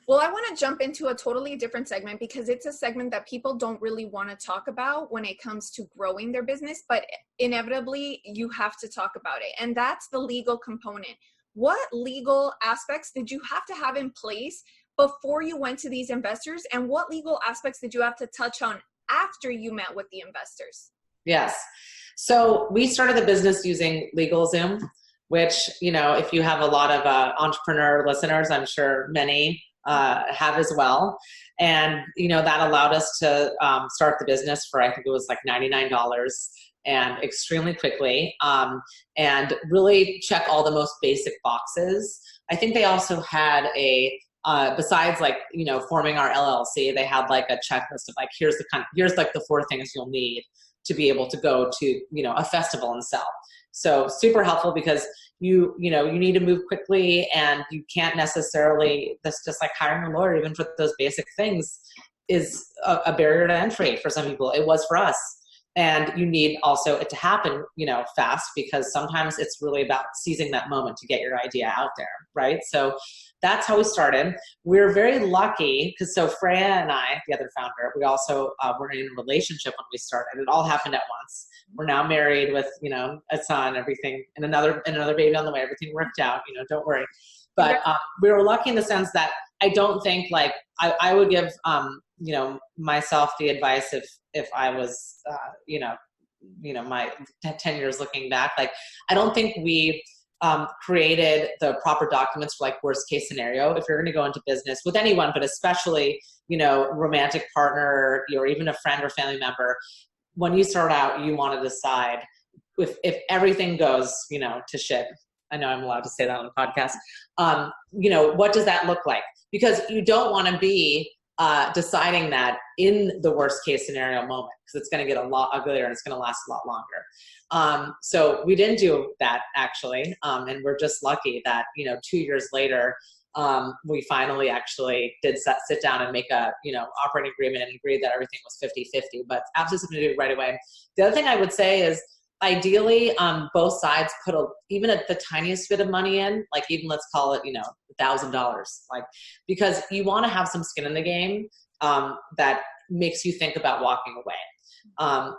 Well, I want to jump into a totally different segment because it's a segment that people don't really want to talk about when it comes to growing their business, but inevitably you have to talk about it. And that's the legal component. What legal aspects did you have to have in place before you went to these investors? And what legal aspects did you have to touch on after you met with the investors? Yes. So we started the business using LegalZoom, which, you know, if you have a lot of entrepreneur listeners, I'm sure many have as well. And, you know, that allowed us to start the business for, I think it was like $99 and extremely quickly, and really check all the most basic boxes. I think they also had a, besides like, you know, forming our LLC, they had like a checklist of like, here's like the 4 things you'll need to be able to go to, you know, a festival and sell. So super helpful because you need to move quickly and you can't necessarily, that's just like hiring a lawyer, even for those basic things is a barrier to entry for some people. It was for us. And you need also it to happen, you know, fast, because sometimes it's really about seizing that moment to get your idea out there, right? So that's how we started. We're very lucky because so Freya and I, the other founder, we also were in a relationship when we started. It all happened at once. We're now married with, you know, a son, everything, and another baby on the way. Everything worked out, you know, don't worry. But we were lucky in the sense that I don't think like I would give, you know, myself the advice if I was, you know, my 10 years looking back, like, I don't think we created the proper documents for like worst case scenario. If you're going to go into business with anyone, but especially, you know, romantic partner or even a friend or family member, when you start out, you want to decide if everything goes, you know, to shit. I know I'm allowed to say that on the podcast. You know, what does that look like? Because you don't want to be deciding that in the worst case scenario moment, because it's going to get a lot uglier and it's going to last a lot longer. So we didn't do that actually. And we're just lucky that, you know, 2 years later, we finally actually did sit down and make a, you know, operating agreement and agreed that everything was 50-50, but absolutely something to do right away. The other thing I would say is ideally, both sides put even the tiniest bit of money in, like even let's call it, you know, $1,000, like, because you want to have some skin in the game, that makes you think about walking away.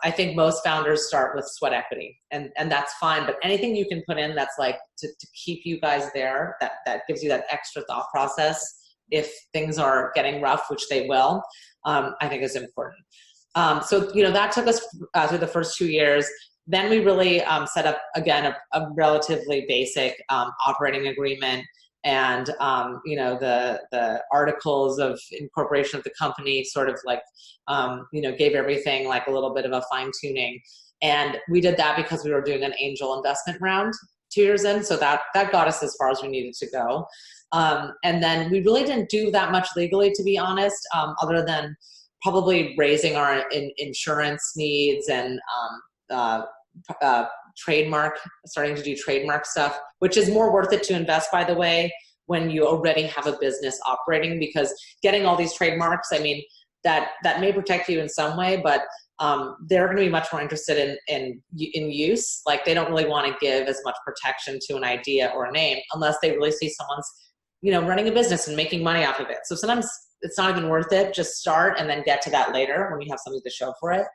I think most founders start with sweat equity and that's fine, but anything you can put in that's like to keep you guys there, that gives you that extra thought process if things are getting rough, which they will, I think is important. So, you know, that took us through the first 2 years. Then we really set up, again, a relatively basic operating agreement and, you know, the articles of incorporation of the company sort of like, you know, gave everything like a little bit of a fine tuning. And we did that because we were doing an angel investment round 2 years in. So that got us as far as we needed to go. And then we really didn't do that much legally, to be honest, other than probably raising our insurance needs and trademark, starting to do trademark stuff, which is more worth it to invest, by the way, when you already have a business operating, because getting all these trademarks, I mean, that may protect you in some way, but they're going to be much more interested in use. Like they don't really want to give as much protection to an idea or a name unless they really see someone's, you know, running a business and making money off of it. So sometimes it's not even worth it. Just start and then get to that later when you have something to show for it.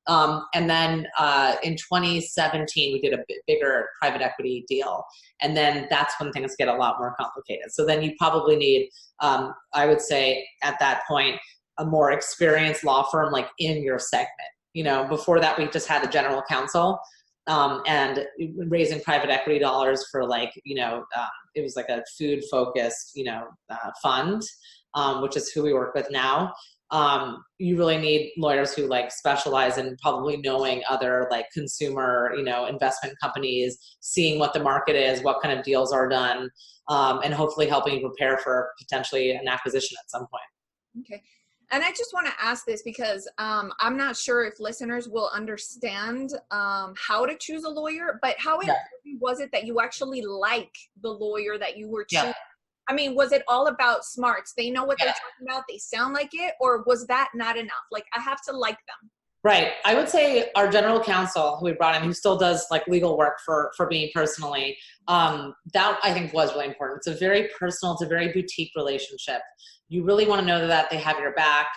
And then in 2017, we did a bigger private equity deal. And then that's when things get a lot more complicated. So then you probably need, I would say at that point, a more experienced law firm like in your segment. You know, before that, we just had a general counsel and raising private equity dollars for like, you know, it was like a food focused, you know, fund, which is who we work with now. You really need lawyers who like specialize in probably knowing other like consumer, you know, investment companies, seeing what the market is, what kind of deals are done, and hopefully helping you prepare for potentially an acquisition at some point. Okay. And I just want to ask this because I'm not sure if listeners will understand how to choose a lawyer, but how important was it that you actually like the lawyer that you were choosing? I mean, was it all about smarts? They know what they're talking about. They sound like it, or was that not enough? Like, I have to like them. Right. I would say our general counsel, who we brought in, who still does like legal work for me personally, that I think was really important. It's a very personal, it's a very boutique relationship. You really want to know that they have your back.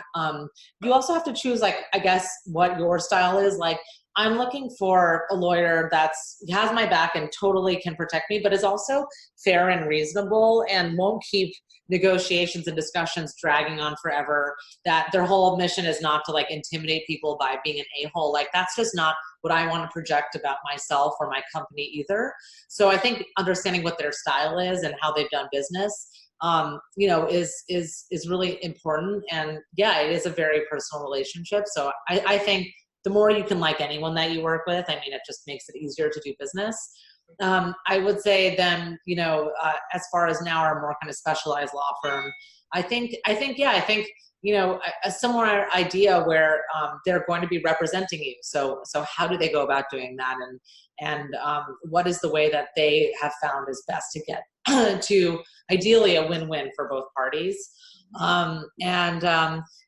You also have to choose, like, I guess, what your style is. Like, I'm looking for a lawyer that's has my back and totally can protect me, but is also fair and reasonable and won't keep negotiations and discussions dragging on forever, that their whole mission is not to like intimidate people by being an a-hole. Like, that's just not what I want to project about myself or my company either. So I think understanding what their style is and how they've done business, you know, is really important. And yeah, it is a very personal relationship. So I think the more you can like anyone that you work with, I mean, it just makes it easier to do business. I would say then, you know, as far as now our more kind of specialized law firm, I think, you know, a similar idea where they're going to be representing you. So how do they go about doing that? And what is the way that they have found is best to get to ideally a win-win for both parties?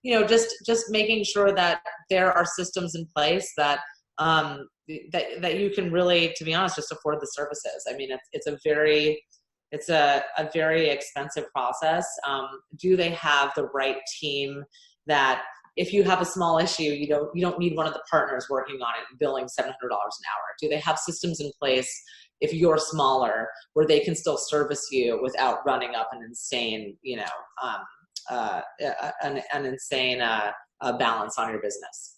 You know, just making sure that there are systems in place that that you can really, to be honest, just afford the services. I mean, it's a very expensive process. Do they have the right team that if you have a small issue, you don't need one of the partners working on it and billing $700 an hour? Do they have systems in place if you're smaller where they can still service you without running up an insane, you know, an insane balance on your business?